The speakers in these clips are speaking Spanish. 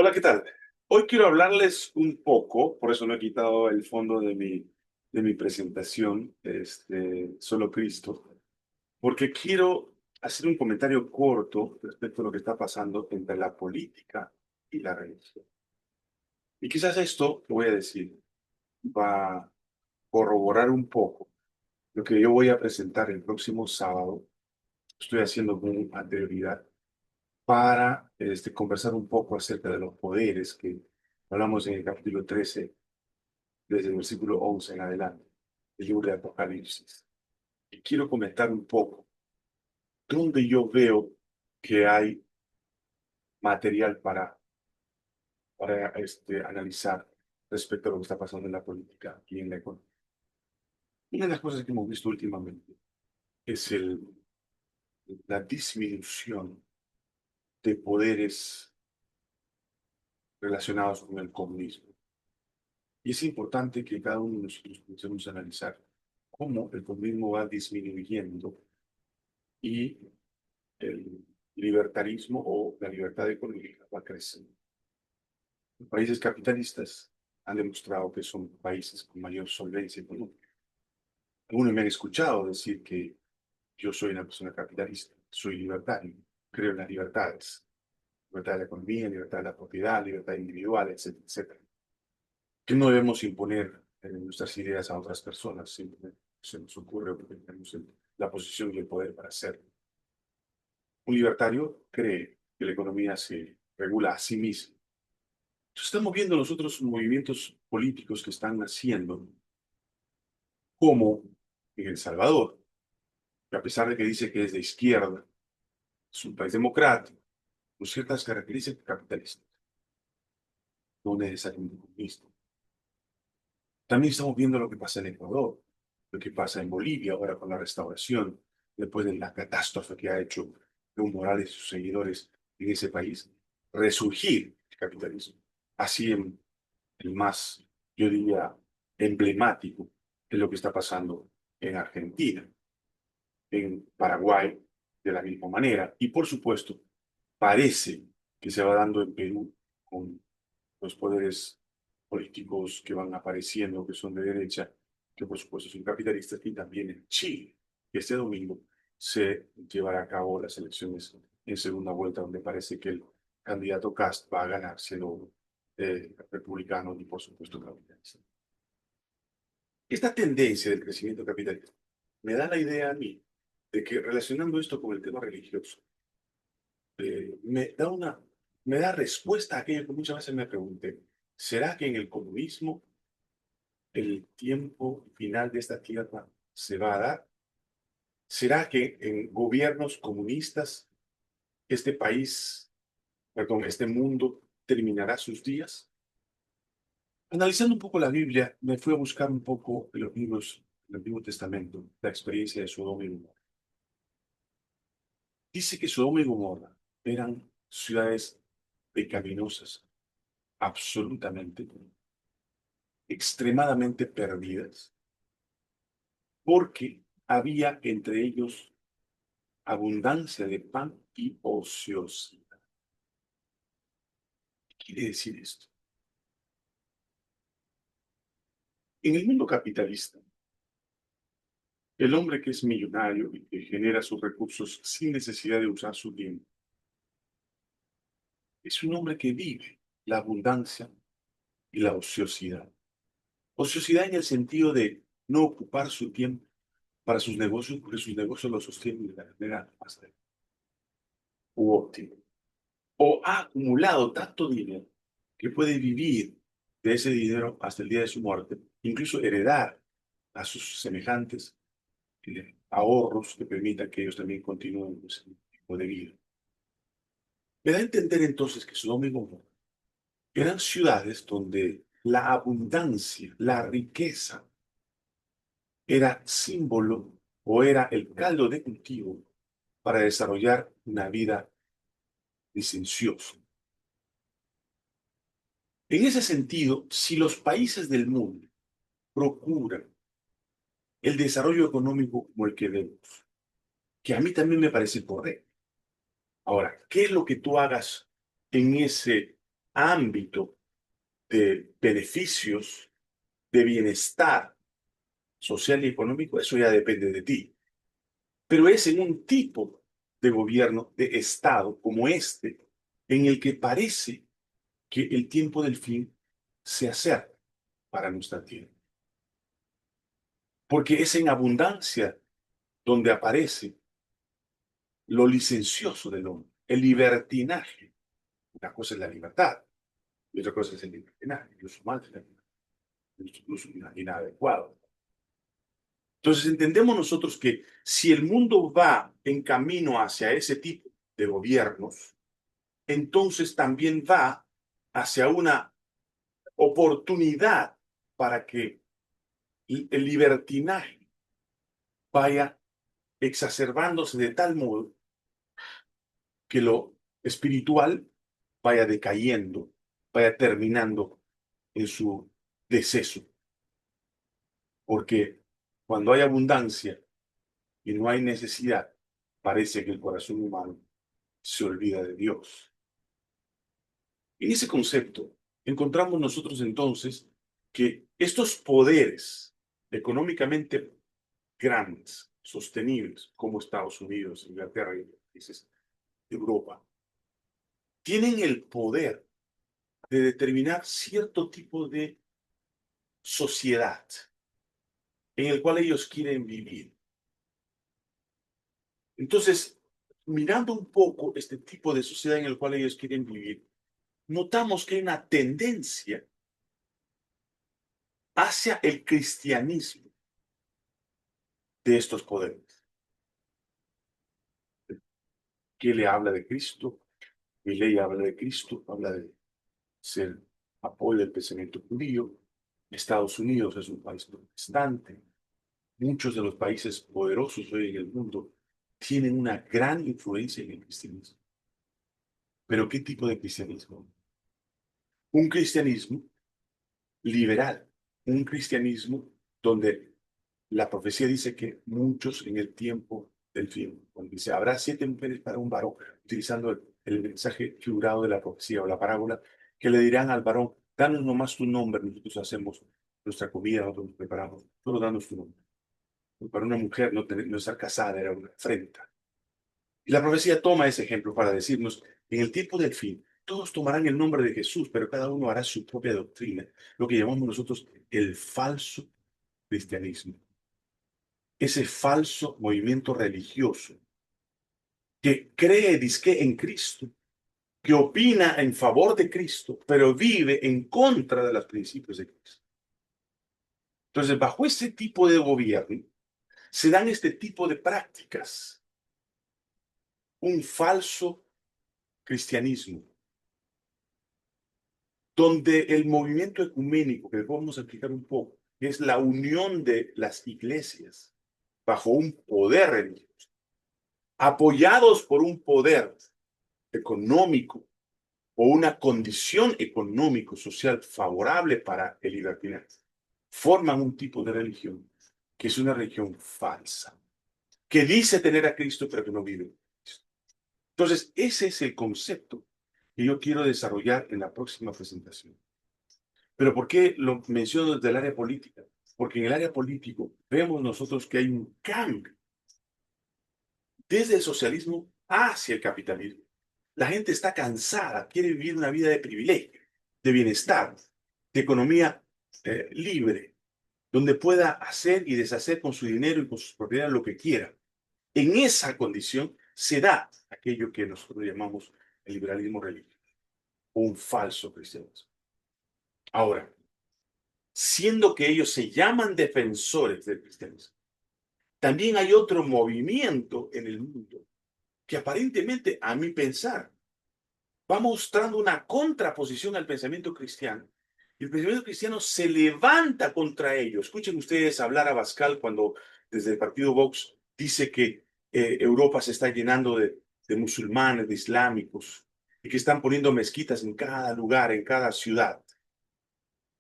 Hola, ¿qué tal? Hoy quiero hablarles un poco, por eso no he quitado el fondo de mi presentación, Solo Cristo, porque quiero hacer un comentario corto respecto a lo que está pasando entre la política y la religión. Y quizás esto que voy a decir va a corroborar un poco lo que yo voy a presentar el próximo sábado. Estoy haciendo con anterioridad para conversar un poco acerca de los poderes que hablamos en el capítulo 13 desde el versículo 11 en adelante, el libro de Apocalipsis. Y quiero comentar un poco dónde yo veo que hay material para analizar respecto a lo que está pasando en la política y en la economía. Una de las cosas que hemos visto últimamente es la disminución de poderes relacionados con el comunismo. Y es importante que cada uno de nosotros comencemos a analizar cómo el comunismo va disminuyendo y el libertarismo o la libertad económica va creciendo. Los países capitalistas han demostrado que son países con mayor solvencia económica. Algunos me han escuchado decir que yo soy una persona capitalista, soy libertario, creo en las libertades, libertad de la economía, libertad de la propiedad, libertad individual, etcétera, etcétera. Que no debemos imponer nuestras ideas a otras personas, simplemente se nos ocurre porque tenemos la posición y el poder para hacerlo. Un libertario cree que la economía se regula a sí misma. Entonces, estamos viendo los otros movimientos políticos que están naciendo, como en El Salvador, que a pesar de que dice que es de izquierda, es un país democrático, con ciertas características capitalistas, no necesariamente comunista. También estamos viendo lo que pasa en Ecuador, lo que pasa en Bolivia ahora con la restauración, después de la catástrofe que ha hecho Evo Morales y sus seguidores en ese país, resurgir el capitalismo. Así en el más, yo diría, emblemático de lo que está pasando en Argentina, en Paraguay, de la misma manera. Y por supuesto, parece que se va dando en Perú con los poderes políticos que van apareciendo, que son de derecha, que por supuesto son capitalistas, y también en Chile, que este domingo se llevará a cabo las elecciones en segunda vuelta, donde parece que el candidato Kast va a ganar siendo republicano y por supuesto capitalista. Esta tendencia del crecimiento capitalista me da la idea a mí de que relacionando esto con el tema religioso, me da respuesta a aquello que muchas veces me pregunté. ¿Será que en el comunismo el tiempo final de esta tierra se va a dar? ¿Será que en gobiernos comunistas este país, perdón, este mundo terminará sus días? Analizando un poco la Biblia, me fui a buscar un poco en los libros del Antiguo Testamento, la experiencia de Sodoma y Gomorra. Dice que Sodoma y Gomorra eran ciudades pecaminosas, absolutamente, extremadamente perdidas, porque había entre ellos abundancia de pan y ociosidad. ¿Qué quiere decir esto? En el mundo capitalista, el hombre que es millonario y que genera sus recursos sin necesidad de usar su tiempo, es un hombre que vive la abundancia y la ociosidad. Ociosidad en el sentido de no ocupar su tiempo para sus negocios, porque sus negocios los sostienen de la manera más u óptima. O ha acumulado tanto dinero que puede vivir de ese dinero hasta el día de su muerte, incluso heredar a sus semejantes ahorros que permitan que ellos también continúen ese tipo de vida. Me da a entender entonces que Sodoma y Gomorra eran ciudades donde la abundancia, la riqueza, era símbolo o era el caldo de cultivo para desarrollar una vida licenciosa. En ese sentido, si los países del mundo procuran el desarrollo económico como el que vemos, que a mí también me parece correcto. Ahora, ¿qué es lo que tú hagas en ese ámbito de beneficios, de bienestar social y económico, eso ya depende de ti. Pero es en un tipo de gobierno, de Estado como este, en el que parece que el tiempo del fin se acerca para nuestra tierra. Porque es en abundancia donde aparece lo licencioso del hombre, el libertinaje. Una cosa es la libertad y otra cosa es el libertinaje, incluso más de la libertad, incluso inadecuado. Entonces entendemos nosotros que si el mundo va en camino hacia ese tipo de gobiernos, entonces también va hacia una oportunidad para que el libertinaje vaya exacerbándose de tal modo que lo espiritual vaya decayendo, vaya terminando en su deceso. Porque cuando hay abundancia y no hay necesidad, parece que el corazón humano se olvida de Dios. En ese concepto encontramos nosotros entonces que estos poderes económicamente grandes, sostenibles, como Estados Unidos, Inglaterra y países de Europa, tienen el poder de determinar cierto tipo de sociedad en el cual ellos quieren vivir. Entonces, mirando un poco este tipo de sociedad en el cual ellos quieren vivir, notamos que hay una tendencia hacia el cristianismo de estos poderes. Que le habla de Cristo, mi ley habla de Cristo, habla de ser apoyo del pensamiento judío. Estados Unidos es un país protestante. Muchos de los países poderosos hoy en el mundo tienen una gran influencia en el cristianismo. ¿Pero qué tipo de cristianismo? Un cristianismo liberal, un cristianismo donde la profecía dice que muchos en el tiempo del fin, cuando dice, habrá 7 mujeres para un varón, utilizando el mensaje figurado de la profecía o la parábola, que le dirán al varón, danos nomás tu nombre, nosotros hacemos nuestra comida, nosotros nos preparamos, solo danos tu nombre. Para una mujer no estar casada era una afrenta. Y la profecía toma ese ejemplo para decirnos, en el tiempo del fin, todos tomarán el nombre de Jesús, pero cada uno hará su propia doctrina, lo que llamamos nosotros el falso cristianismo. Ese falso movimiento religioso que cree, dizque, en Cristo, que opina en favor de Cristo, pero vive en contra de los principios de Cristo. Entonces, bajo ese tipo de gobierno, se dan este tipo de prácticas, un falso cristianismo, donde el movimiento ecuménico, que vamos a explicar un poco, es la unión de las iglesias bajo un poder religioso, apoyados por un poder económico o una condición económico-social favorable para el libertinaje, forman un tipo de religión que es una religión falsa, que dice tener a Cristo pero que no vive. Entonces, ese es el concepto que yo quiero desarrollar en la próxima presentación. Pero ¿por qué lo menciono desde el área política? Porque en el área político vemos nosotros que hay un cambio desde el socialismo hacia el capitalismo. La gente está cansada, quiere vivir una vida de privilegio, de bienestar, de economía libre, donde pueda hacer y deshacer con su dinero y con sus propiedades lo que quiera. En esa condición se da aquello que nosotros llamamos el liberalismo religioso, o un falso cristianismo. Ahora, siendo que ellos se llaman defensores del cristianismo, también hay otro movimiento en el mundo que aparentemente, a mi pensar, va mostrando una contraposición al pensamiento cristiano. Y el pensamiento cristiano se levanta contra ellos. Escuchen ustedes hablar a Abascal cuando desde el partido Vox dice que Europa se está llenando de musulmanes, de islámicos, y que están poniendo mezquitas en cada lugar, en cada ciudad.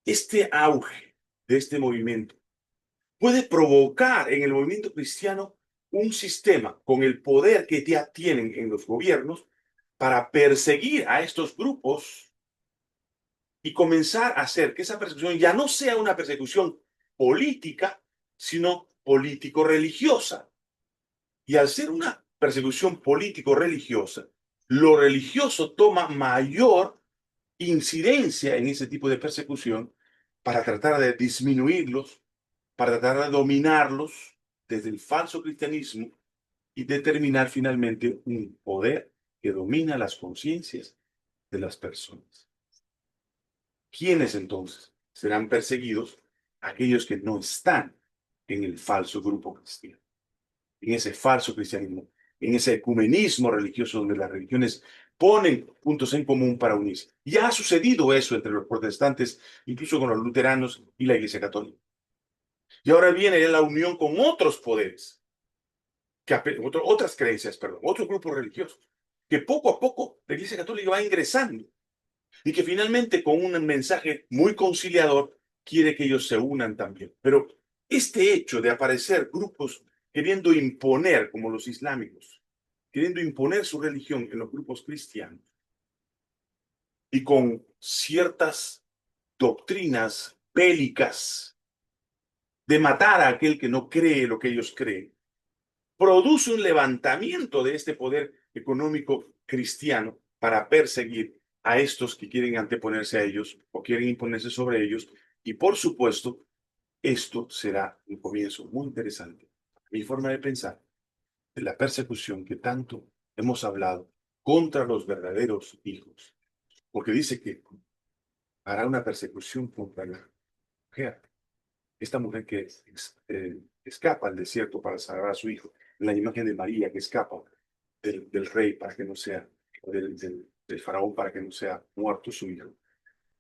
Este auge de este movimiento puede provocar en el movimiento cristiano un sistema con el poder que ya tienen en los gobiernos para perseguir a estos grupos y comenzar a hacer que esa persecución ya no sea una persecución política, sino político-religiosa. Y al ser una persecución político-religiosa, lo religioso toma mayor incidencia en ese tipo de persecución para tratar de disminuirlos, para tratar de dominarlos desde el falso cristianismo y determinar finalmente un poder que domina las conciencias de las personas. ¿Quiénes entonces serán perseguidos? Aquellos que no están en el falso grupo cristiano, en ese falso cristianismo, en ese ecumenismo religioso donde las religiones ponen puntos en común para unirse. Ya ha sucedido eso entre los protestantes, incluso con los luteranos y la Iglesia Católica. Y ahora viene la unión con otros poderes, otras creencias, perdón, otros grupos religiosos, que poco a poco la Iglesia Católica va ingresando y que finalmente con un mensaje muy conciliador quiere que ellos se unan también. Pero este hecho de aparecer grupos queriendo imponer, como los islámicos, queriendo imponer su religión en los grupos cristianos y con ciertas doctrinas bélicas de matar a aquel que no cree lo que ellos creen, produce un levantamiento de este poder económico cristiano para perseguir a estos que quieren anteponerse a ellos o quieren imponerse sobre ellos. Y por supuesto, esto será un comienzo muy interesante, mi forma de pensar, de la persecución que tanto hemos hablado contra los verdaderos hijos. Porque dice que hará una persecución contra la mujer. Esta mujer que escapa al desierto para salvar a su hijo, la imagen de María que escapa del rey para que no sea, del faraón para que no sea muerto su hijo.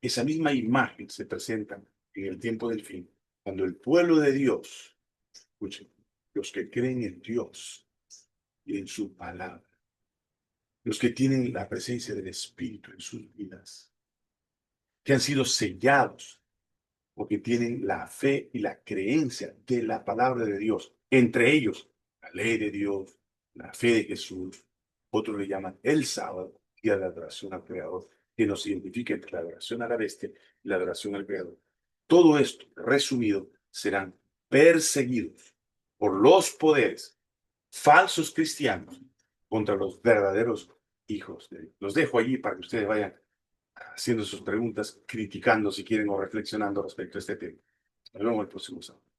Esa misma imagen se presenta en el tiempo del fin, cuando el pueblo de Dios, escuchen, los que creen en Dios y en su palabra, los que tienen la presencia del Espíritu en sus vidas, que han sido sellados porque tienen la fe y la creencia de la palabra de Dios, entre ellos la ley de Dios, la fe de Jesús, otros le llaman el sábado y a la adoración al Creador, que nos identifica entre la adoración a la bestia y la adoración al Creador. Todo esto, resumido, serán perseguidos por los poderes falsos cristianos contra los verdaderos hijos de Dios. Los dejo allí para que ustedes vayan haciendo sus preguntas, criticando si quieren o reflexionando respecto a este tema. Nos vemos el próximo sábado.